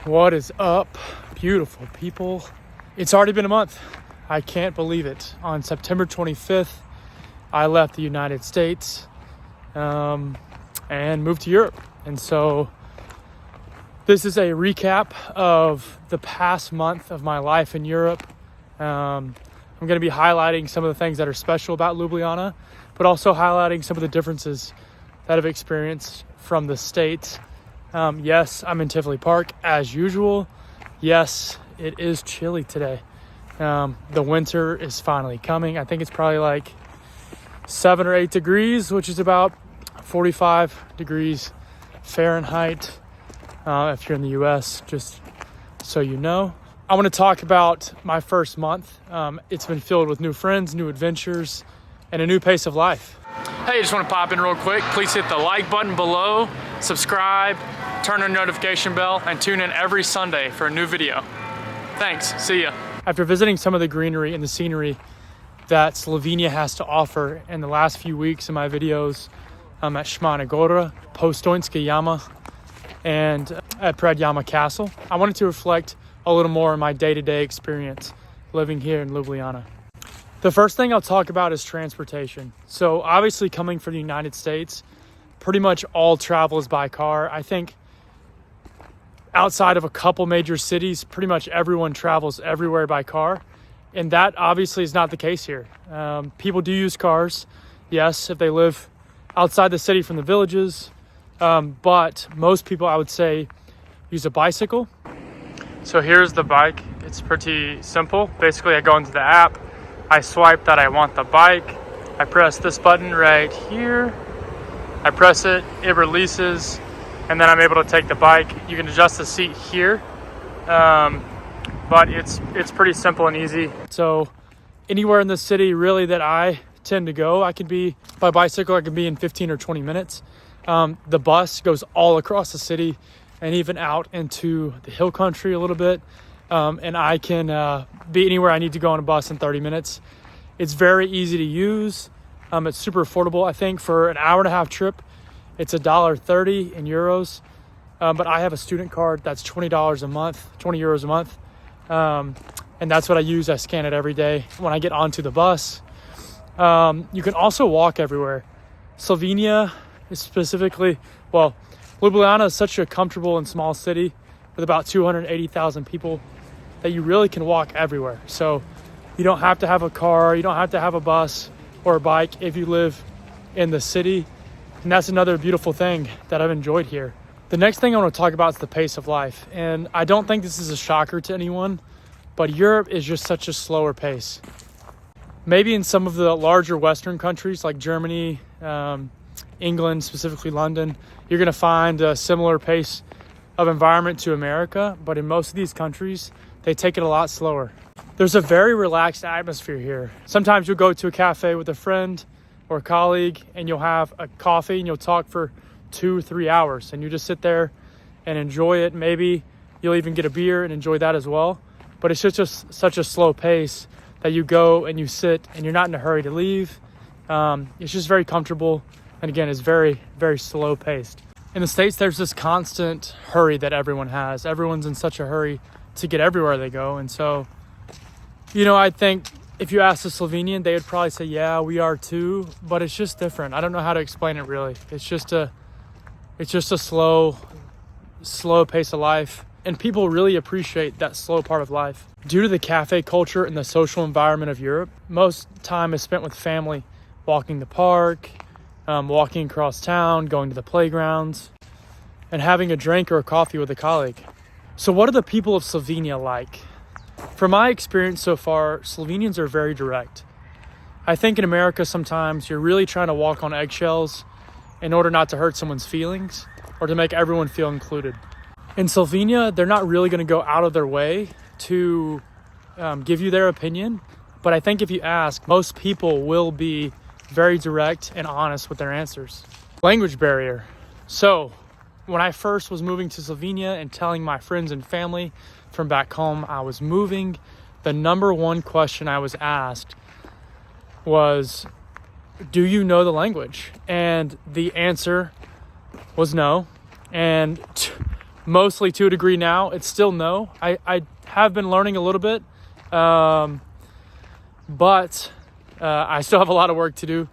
What is up, beautiful people? It's already been a month. I can't believe it. On September 25th, I left the United States and moved to Europe. And so this is a recap of the past month of my life in Europe. I'm going to be highlighting some of the things that are special about Ljubljana, but also highlighting some of the differences that I've experienced from the States. Yes, I'm in Tivoli Park as usual. Yes, it is chilly today. The winter is finally coming. I think it's probably like 7 or 8 degrees, which is about 45 degrees Fahrenheit. If you're in the US, just so you know. I want to talk about my first month. It's been filled with new friends, new adventures, and a new pace of life. Hey, just want to pop in real quick. Please hit the like button below, subscribe, turn on the notification bell, and tune in every Sunday for a new video. Thanks, see ya. After visiting some of the greenery and the scenery that Slovenia has to offer in the last few weeks in my videos at Šmarna Gora, Postojnska Jama, and at Predjama Castle, I wanted to reflect a little more on my day-to-day experience living here in Ljubljana. The first thing I'll talk about is transportation. So obviously coming from the United States, pretty much all travel is by car. I think outside of a couple major cities, pretty much everyone travels everywhere by car. And that obviously is not the case here. People do use cars, yes, if they live outside the city from the villages. But most people, I would say, use a bicycle. So here's the bike. It's pretty simple. Basically, I go into the app. I swipe that I want the bike. I press this button right here. I press it, it releases, and then I'm able to take the bike. You can adjust the seat here, but it's pretty simple and easy. So anywhere in the city really that I tend to go, I could be by bicycle, I could be in 15 or 20 minutes. The bus goes all across the city and even out into the hill country a little bit. And I can be anywhere I need to go on a bus in 30 minutes. It's very easy to use. It's super affordable. I think for an hour and a half trip, it's $1.30 in euros. But I have a student card that's $20 a month, 20 euros a month. And that's what I use. I scan it every day when I get onto the bus. You can also walk everywhere. Slovenia is specifically, well, Ljubljana is such a comfortable and small city with about 280,000 people that you really can walk everywhere. So you don't have to have a car, you don't have to have a bus or a bike if you live in the city. And that's another beautiful thing that I've enjoyed here. The next thing I want to talk about is the pace of life. And I don't think this is a shocker to anyone, but Europe is just such a slower pace. Maybe in some of the larger Western countries like Germany, England, specifically London, you're going to find a similar pace of environment to America, but in most of these countries, they take it a lot slower. There's a very relaxed atmosphere here. Sometimes you'll go to a cafe with a friend or a colleague and you'll have a coffee and you'll talk for 2 or 3 hours and you just sit there and enjoy it. Maybe you'll even get a beer and enjoy that as well. But it's just such a slow pace that you go and you sit and you're not in a hurry to leave. It's just very comfortable. And again, it's very, very slow paced. In the States, there's this constant hurry that everyone has. Everyone's in such a hurry to get everywhere they go. And so, I think if you ask a Slovenian, they would probably say, yeah, we are too, but it's just different. I don't know how to explain it really. It's just a slow pace of life. And people really appreciate that slow part of life. Due to the cafe culture and the social environment of Europe, most time is spent with family, walking the park, walking across town, going to the playgrounds, and having a drink or a coffee with a colleague. So what are the people of Slovenia like? From my experience so far, Slovenians are very direct. I think in America sometimes you're really trying to walk on eggshells in order not to hurt someone's feelings or to make everyone feel included. In Slovenia, they're not really going to go out of their way to give you their opinion, but I think if you ask, most people will be very direct and honest with their answers. Language barrier. So when I first was moving to Slovenia and telling my friends and family from back home I was moving, the number one question I was asked was, do you know the language? And the answer was no. And mostly to a degree now. It's still no. I have been learning a little bit, but I still have a lot of work to do.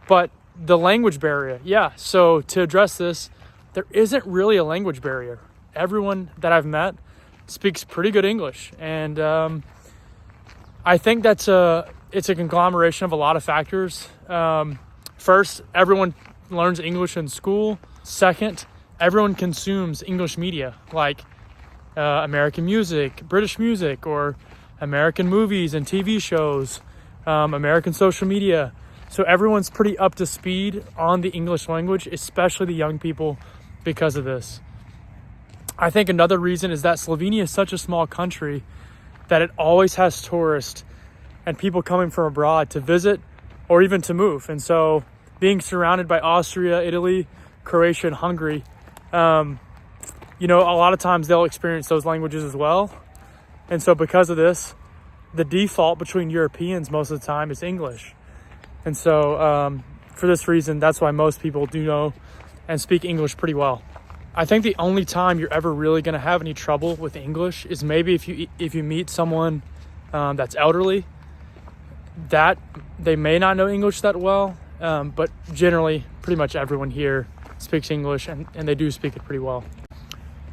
But the language barrier, yeah. So to address this, there isn't really a language barrier. Everyone that I've met speaks pretty good English, and I think it's a conglomeration of a lot of factors. First, everyone learns English in school. Second, everyone consumes English media, like American music, British music, or American movies and TV shows, American social media. So everyone's pretty up to speed on the English language, especially the young people, because of this. I think another reason is that Slovenia is such a small country that it always has tourists and people coming from abroad to visit or even to move. And so being surrounded by Austria, Italy, Croatia, and Hungary, a lot of times they'll experience those languages as well. And so because of this, the default between Europeans most of the time is English. And so for this reason, that's why most people do know and speak English pretty well. I think the only time you're ever really going to have any trouble with English is maybe if you meet someone that's elderly, that they may not know English that well, but generally pretty much everyone here speaks English and they do speak it pretty well.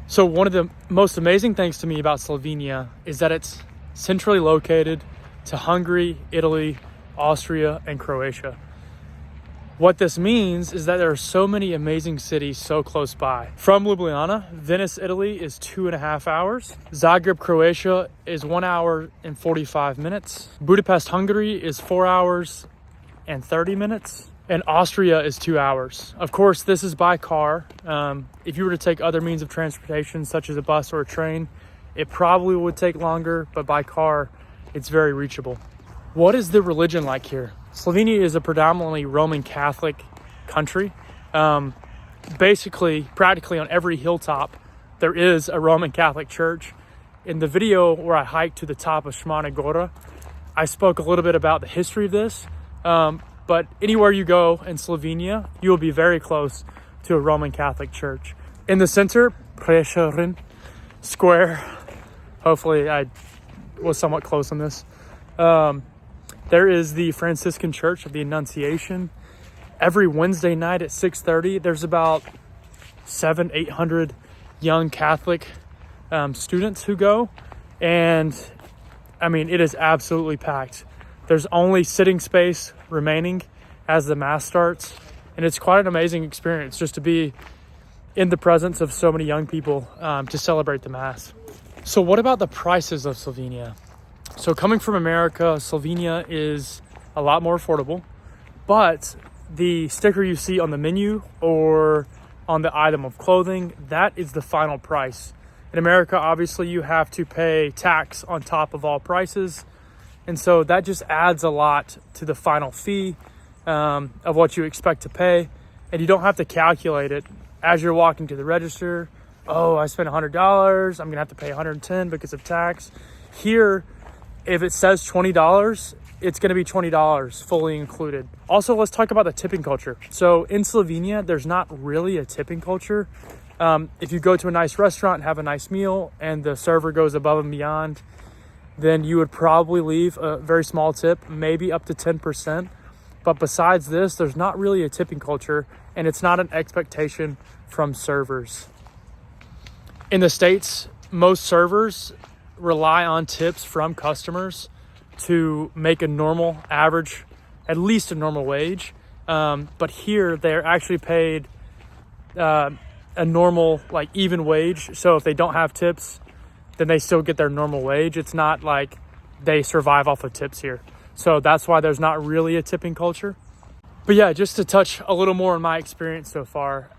So one of the most amazing things to me about Slovenia is that it's centrally located to Hungary, Italy, Austria, and Croatia. What this means is that there are so many amazing cities so close by. From Ljubljana, Venice, Italy is 2.5 hours. Zagreb, Croatia is 1 hour and 45 minutes. Budapest, Hungary is 4 hours and 30 minutes. And Austria is 2 hours. Of course, this is by car. If you were to take other means of transportation, such as a bus or a train, it probably would take longer, but by car, it's very reachable. What is the religion like here? Slovenia is a predominantly Roman Catholic country. Practically on every hilltop, there is a Roman Catholic church. In the video where I hiked to the top of Šmarna Gora, I spoke a little bit about the history of this. But anywhere you go in Slovenia, you will be very close to a Roman Catholic church. In the center, Prešeren Square, hopefully I was somewhat close on this, there is the Franciscan Church of the Annunciation. Every Wednesday night at 6:30, there's about 700-800 young Catholic students who go. And I mean, it is absolutely packed. There's only sitting space remaining as the Mass starts. And it's quite an amazing experience just to be in the presence of so many young people to celebrate the Mass. So what about the prices of Slovenia? So coming from America, Slovenia is a lot more affordable, but the sticker you see on the menu or on the item of clothing, that is the final price. In America, obviously, you have to pay tax on top of all prices. And so that just adds a lot to the final fee of what you expect to pay. And you don't have to calculate it as you're walking to the register. Oh, I spent $100. I'm going to have to pay $110 because of tax. Here, if it says $20, it's going to be $20 fully included. Also, let's talk about the tipping culture. So in Slovenia, there's not really a tipping culture. If you go to a nice restaurant and have a nice meal and the server goes above and beyond, then you would probably leave a very small tip, maybe up to 10%. But besides this, there's not really a tipping culture, and it's not an expectation from servers. In the States, most servers rely on tips from customers to make a normal average, at least a normal wage. But here they're actually paid a normal, like, even wage. So if they don't have tips, then they still get their normal wage. It's not like they survive off of tips here. So that's why there's not really a tipping culture. But yeah, just to touch a little more on my experience so far,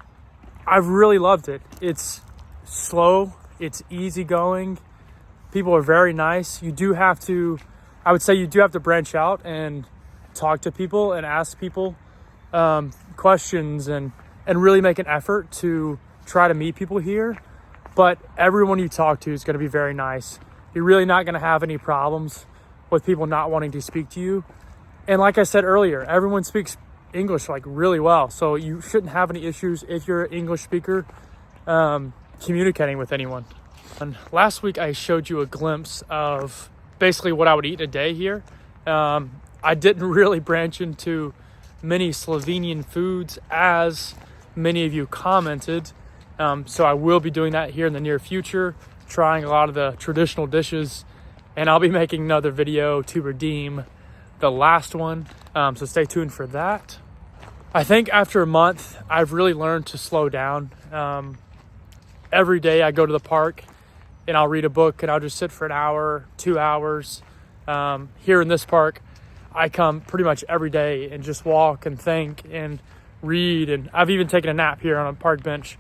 I've really loved it. It's slow, it's easygoing. People are very nice. I would say you do have to branch out and talk to people and ask people questions and really make an effort to try to meet people here. But everyone you talk to is going to be very nice. You're really not going to have any problems with people not wanting to speak to you. And like I said earlier, everyone speaks English like really well. So you shouldn't have any issues if you're an English speaker. communicating with anyone. And last week I showed you a glimpse of basically what I would eat a day here. I didn't really branch into many Slovenian foods as many of you commented. So I will be doing that here in the near future, trying a lot of the traditional dishes, and I'll be making another video to redeem the last one. So stay tuned for that. I think after a month, I've really learned to slow down. Every day I go to the park and I'll read a book and I'll just sit for an hour, 2 hours. Here in this park, I come pretty much every day and just walk and think and read. And I've even taken a nap here on a park bench.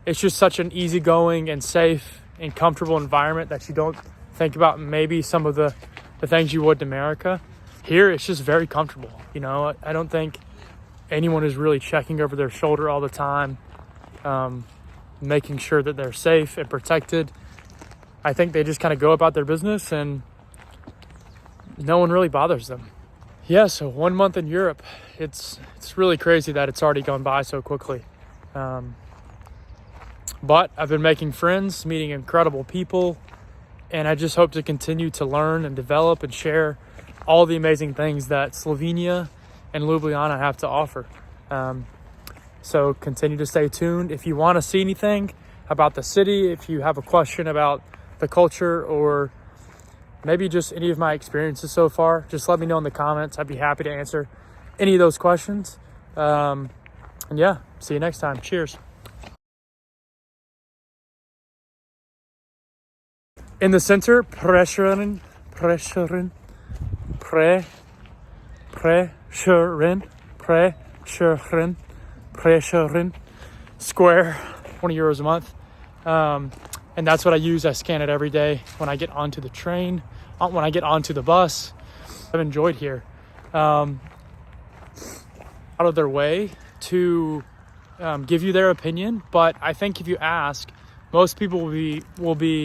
It's just such an easygoing and safe and comfortable environment that you don't think about maybe some of the things you would in America. Here, it's just very comfortable. You know, I don't think anyone is really checking over their shoulder all the time, making sure that they're safe and protected. I think they just kind of go about their business and no one really bothers them. Yeah, so 1 month in Europe, it's really crazy that it's already gone by so quickly. But I've been making friends, meeting incredible people, and I just hope to continue to learn and develop and share all the amazing things that Slovenia and Ljubljana have to offer. So continue to stay tuned. If you want to see anything about the city, if you have a question about the culture, or maybe just any of my experiences so far, just let me know in the comments. I'd be happy to answer any of those questions. And yeah, see you next time. Cheers. In the center, pressuring, square, 20 euros a month. And that's what I use. I scan it every day when I get onto the train, when I get onto the bus. I've enjoyed here. Out of their way to give you their opinion, but I think if you ask, most people will be